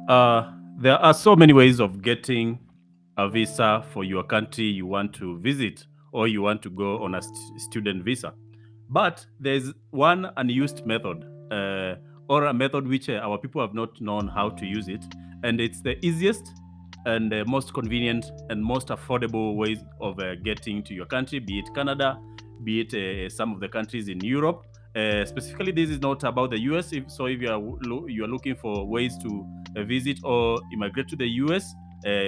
There are so many ways of getting a visa for your country you want to visit or you want to go on a student visa. But there's one unused method, or a method which our people have not known how to use it. And it's the easiest and most convenient and most affordable ways of getting to your country, be it Canada, be it some of the countries in Europe. Specifically, this is not about the US. If you are looking for ways to visit or immigrate to the US,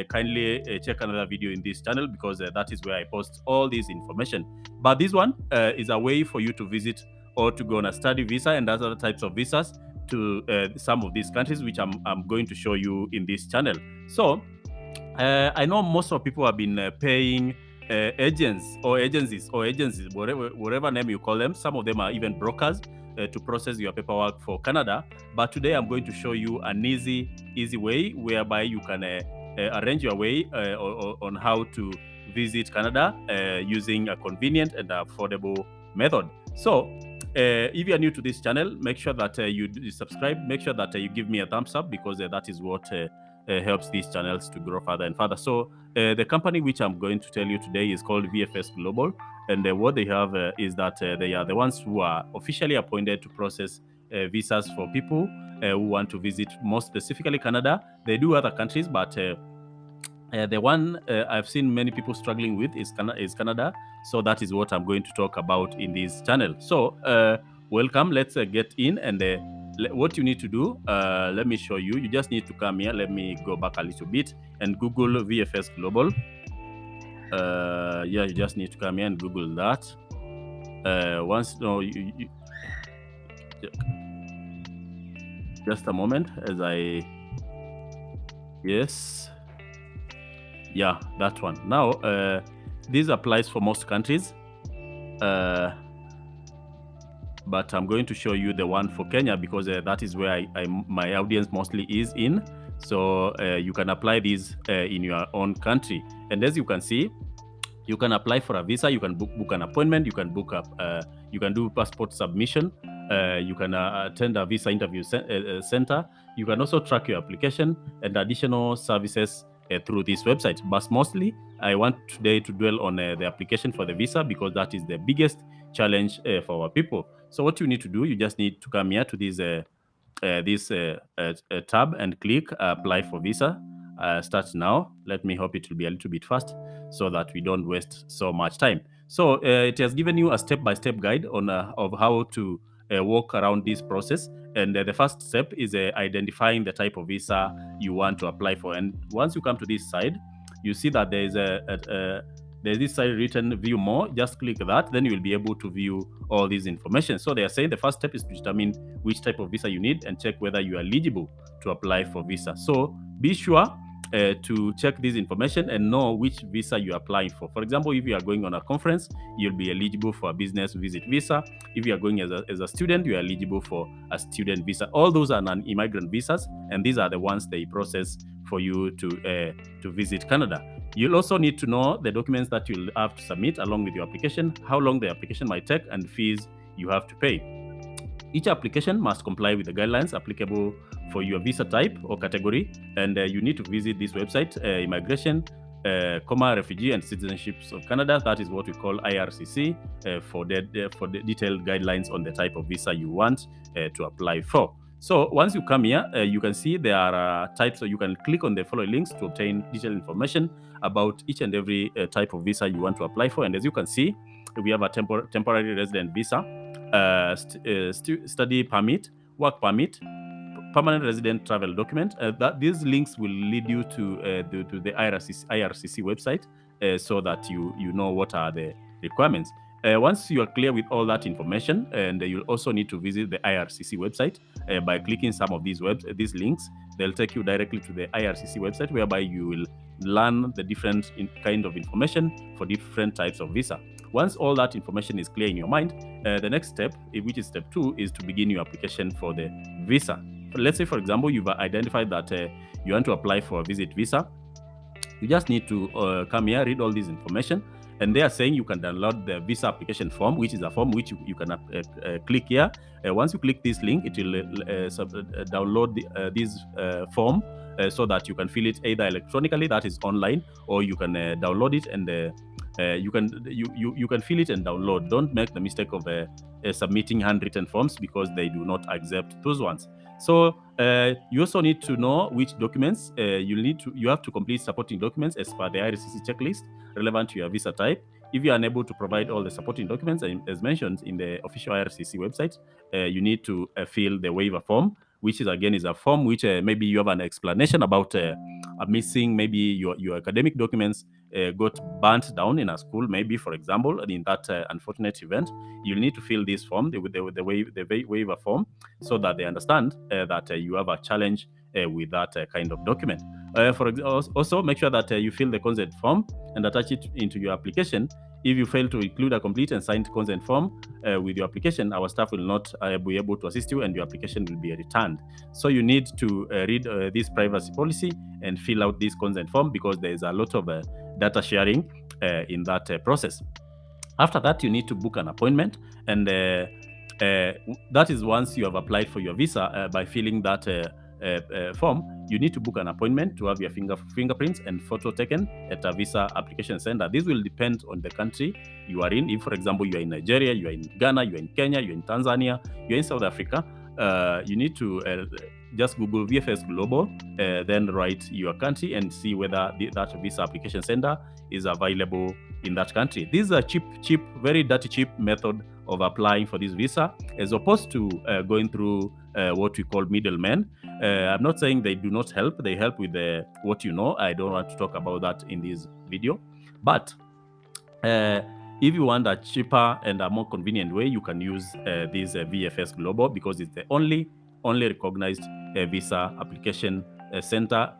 kindly check another video in this channel because that is where I post all this information. But this one is a way for you to visit or to go on a study visa and other types of visas to some of these countries, which I'm going to show you in this channel. So I know most of people have been paying agents or agencies, whatever name you call them. Some of them are even brokers to process your paperwork for Canada. But today I'm going to show you an easy way whereby you can arrange your way on how to visit Canada using a convenient and affordable method. So, if you are new to this channel, make sure that you subscribe. Make sure that you give me a thumbs up because that is what helps these channels to grow further and further. So, the company which I'm going to tell you today is called VFS Global, and what they have is that they are the ones who are officially appointed to process visas for people who want to visit, more specifically Canada. They do other countries, but the one I've seen many people struggling with is Canada. So that is what I'm going to talk about in this channel. So welcome. Let's get in. And what you need to do, let me show you. You just need to come here. Let me go back a little bit and Google VFS Global. Yeah, you just need to come here and Google that. Once no, just a moment as yes. Yeah, that one. Now, this applies for most countries, but I'm going to show you the one for Kenya because that is where my audience mostly is in. So you can apply these in your own country. And as you can see, you can apply for a visa. You can book an appointment. You can book up. You can do passport submission. You can attend a visa interview center. You can also track your application and additional services through this website. But mostly, I want today to dwell on the application for the visa because that is the biggest challenge for our people. So what you need to do, you just need to come here to this tab and click apply for visa. Start now. Let me hope it will be a little bit fast so that we don't waste so much time. So it has given you a step-by-step guide on of how to walk around this process. And the first step is identifying the type of visa you want to apply for. And once you come to this side, you see that there is there's this side written view more. Just click that, then you will be able to view all this information. So they are saying the first step is to determine which type of visa you need and check whether you are eligible to apply for visa. So be sure to check this information and know which visa you are applying for. For example, if you are going on a conference, you'll be eligible for a business visit visa. If you are going as a student, you are eligible for a student visa. All those are non-immigrant visas, and these are the ones they process for you to visit Canada. You'll also need to know the documents that you'll have to submit along with your application, how long the application might take, and fees you have to pay. Each application must comply with the guidelines applicable for your visa type or category, and you need to visit this website, Immigration, Refugee and Citizenships of Canada. That is what we call IRCC for the detailed guidelines on the type of visa you want to apply for. So once you come here, you can see there are types, so you can click on the following links to obtain detailed information about each and every type of visa you want to apply for. And as you can see, we have a temporary resident visa, study permit, work permit, permanent resident travel document. These links will lead you to the IRCC website so that you know what are the requirements. Once you are clear with all that information, and you'll also need to visit the IRCC website by clicking some of these links. They'll take you directly to the IRCC website, whereby you will learn the different kind of information for different types of visa. Once all that information is clear in your mind, the next step, which is step 2, is to begin your application for the visa. Let's say, for example, you've identified that you want to apply for a visit visa. You just need to come here, read all this information, and they are saying you can download the visa application form, which is a form which you can click here. Once you click this link, it will download this form so that you can fill it either electronically, that is online, or you can download it and you can fill it and download. Don't make the mistake of submitting handwritten forms because they do not accept those ones. So you also need to know which documents you have to complete supporting documents as per the IRCC checklist relevant to your visa type. If you are unable to provide all the supporting documents, as mentioned in the official IRCC website, you need to fill the waiver form, which is again is a form which maybe you have an explanation about missing maybe your academic documents got burnt down in a school, maybe, for example. In that unfortunate event, you'll need to fill this form, the waiver form, so that they understand that you have a challenge with that kind of document. Also, make sure that you fill the consent form and attach it into your application. If you fail to include a complete and signed consent form with your application, our staff will not be able to assist you and your application will be returned. So you need to read this privacy policy and fill out this consent form because there is a lot of data sharing in that process. After that, you need to book an appointment, and that is once you have applied for your visa by filling that form. You need to book an appointment to have your fingerprints and photo taken at a visa application center. This will depend on the country you are in. If, for example, you are in Nigeria, you are in Ghana, you are in Kenya, you are in Tanzania, you are in South Africa, you need to just Google VFS Global, then write your country and see whether that visa application center is available in that country. This is a cheap, very dirty cheap method of applying for this visa, as opposed to going through what we call middlemen. I'm not saying they do not help. They help with what you know. I don't want to talk about that in this video. But if you want a cheaper and a more convenient way, you can use this VFS Global because it's the only recognized visa application center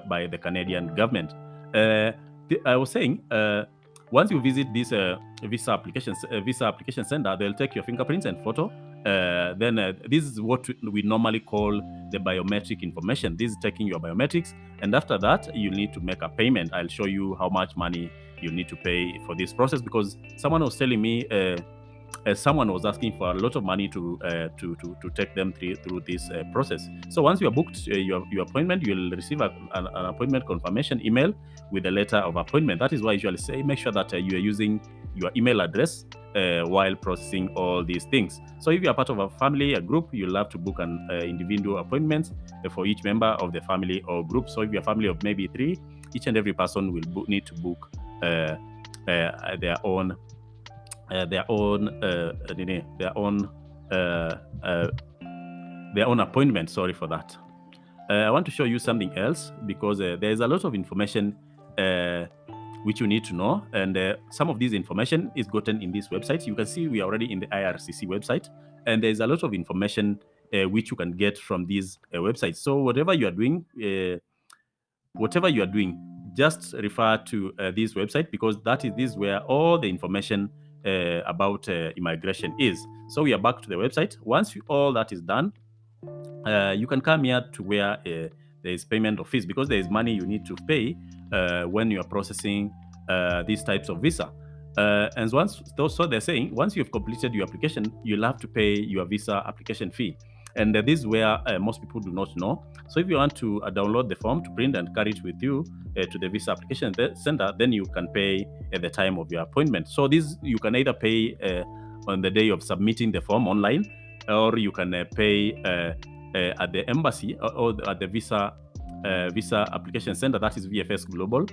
by the Canadian government. I was saying, once you visit this visa application center, they'll take your fingerprints and photo. Then this is what we normally call the biometric information. This is taking your biometrics, and after that, you need to make a payment. I'll show you how much money you need to pay for this process, because someone was telling me someone was asking for a lot of money to take them through this process. So once you are booked your appointment, you'll receive an appointment confirmation email with a letter of appointment. That is why I usually say make sure that you are using your email address while processing all these things. So if you are part of a family, a group, you'll have to book an individual appointment for each member of the family or group. So if you're a family of maybe 3, each and every person will need to book their own appointment. Sorry for that. I want to show you something else, because there is a lot of information which you need to know, and some of this information is gotten in this website. You can see we are already in the IRCC website, and there is a lot of information which you can get from these websites. So whatever you are doing, just refer to this website, because this is where all the information about immigration is. So we are back to the website. Once all that is done, you can come here to where there is payment of fees, because there is money you need to pay when you are processing these types of visa. And so they're saying once you've completed your application, you'll have to pay your visa application fee. And this is where most people do not know. So if you want to download the form to print and carry it with you to the visa application center, then you can pay at the time of your appointment. So this you can either pay on the day of submitting the form online, or you can pay at the embassy or at the visa application center, that is VFS Global,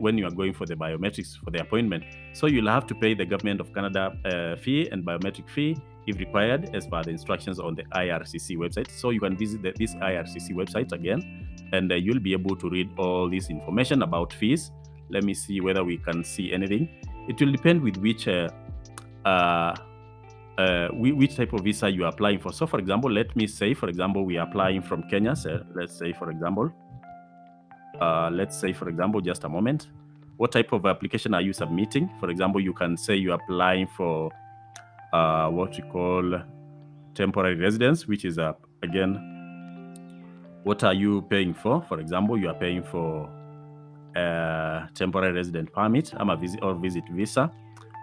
when you are going for the biometrics for the appointment. So you'll have to pay the Government of Canada fee and biometric fee if required, as per the instructions on the IRCC website. So you can visit this IRCC website again, and you'll be able to read all this information about fees. Let me see whether we can see anything. It will depend with which type of visa you are applying for. So for example, let me say, for example, we are applying from Kenya. So let's say, for example, just a moment. What type of application are you submitting? For example, you can say you're applying for what we call temporary residence, which is again, what are you paying for? For example, you are paying for temporary resident permit or visit visa,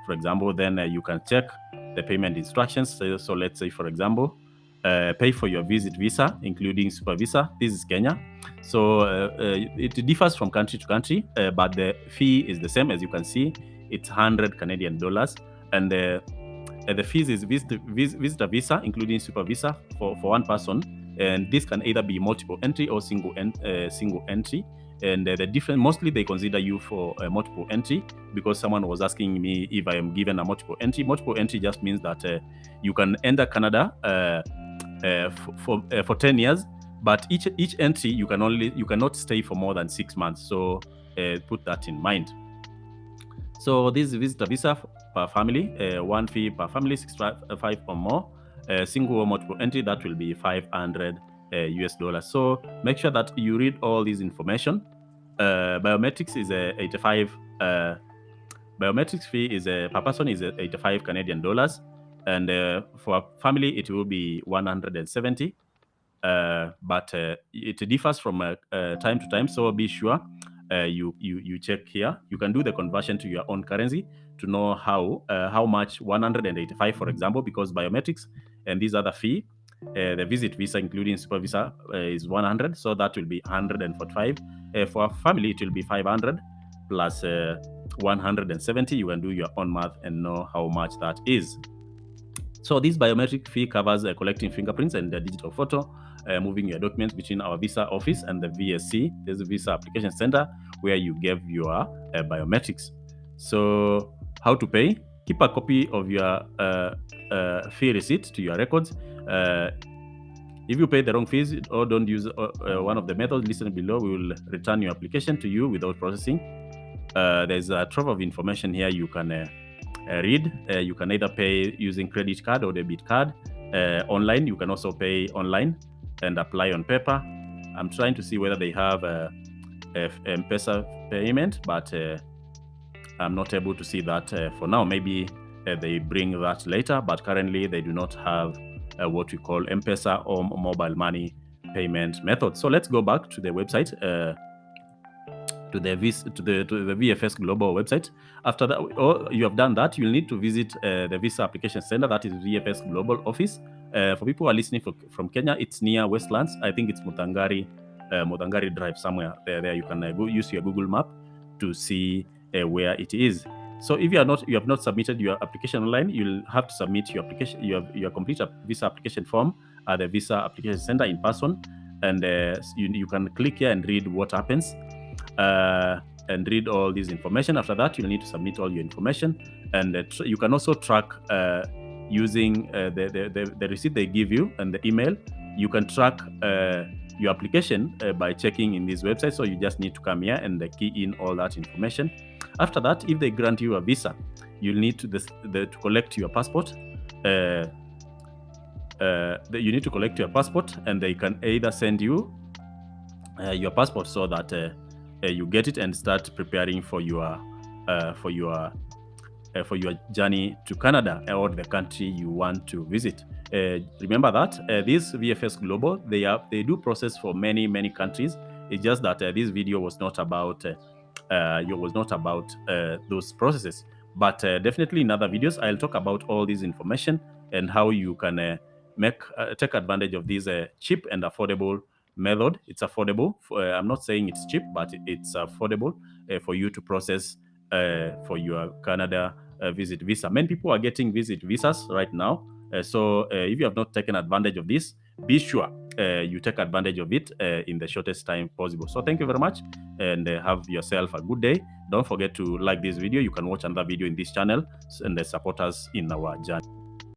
for example. Then you can check the payment instructions. So let's say, for example, pay for your visit visa, including Supervisor. This is Kenya. So it differs from country to country, but the fee is the same. As you can see, it's 100 Canadian dollars. And the fees is visitor visa, including Supervisor for one person. And this can either be multiple entry or single entry. And the different, mostly they consider you for multiple entry, because someone was asking me if I am given a multiple entry. Multiple entry just means that you can enter Canada for 10 years, but each entry you cannot stay for more than 6 months. So put that in mind. So this is visitor visa per family, one fee per family, 65 or more. Single or multiple entry, that will be $500 US dollars. So make sure that you read all this information. Biometrics is 85. Biometrics fee is per person is 85 Canadian dollars, and for a family it will be 170. But it differs from time to time, so be sure you check here. You can do the conversion to your own currency to know how much 185, for example, because biometrics and these other fee, the visit visa including super visa is 100, so that will be 145. For a family it will be 500 plus 170. You can do your own math and know how much that is. So this biometric fee covers collecting fingerprints and the digital photo, moving your documents between our visa office and the VSC. There's a visa application center where you give your biometrics. So how to pay? Keep a copy of your fee receipt to your records. If you pay the wrong fees or don't use one of the methods listed below, we will return your application to you without processing. There's a trove of information here you can read. You can either pay using credit card or debit card. Online, you can also pay online and apply on paper. I'm trying to see whether they have a M-Pesa payment, but I'm not able to see that for now. Maybe they bring that later, but currently they do not have what we call M-Pesa or mobile money payment method. So let's go back to the website, to the VFS Global website. After that, or you have done that, you'll need to visit the Visa Application Center, that is VFS Global office. For people who are listening from Kenya, it's near Westlands. I think it's Mutangari Drive somewhere there. You can go use your Google map to see where it is. So if you have not submitted your application online, you'll have to submit your application, your complete visa application form at the Visa Application Center in person, and you can click here and read what happens. And read all this information. After that, you'll need to submit all your information, and you can also track using the receipt they give you and the email. You can track your application by checking in this website. So you just need to come here and key in all that information. After that, if they grant you a visa, you'll need to collect your passport. You need to collect your passport, and they can either send you your passport so that you get it and start preparing for your journey to Canada or the country you want to visit. Remember that this VFS Global, they do process for many countries. It's just that this video was not about those processes, but definitely in other videos I'll talk about all this information and how you can take advantage of this cheap and affordable method. It's affordable. I'm not saying it's cheap, but it's affordable for you to process for your Canada visit visa. Many people are getting visit visas right now. So if you have not taken advantage of this, be sure you take advantage of it in the shortest time possible. So thank you very much, and have yourself a good day. Don't forget to like this video. You can watch another video in this channel and support us in our journey.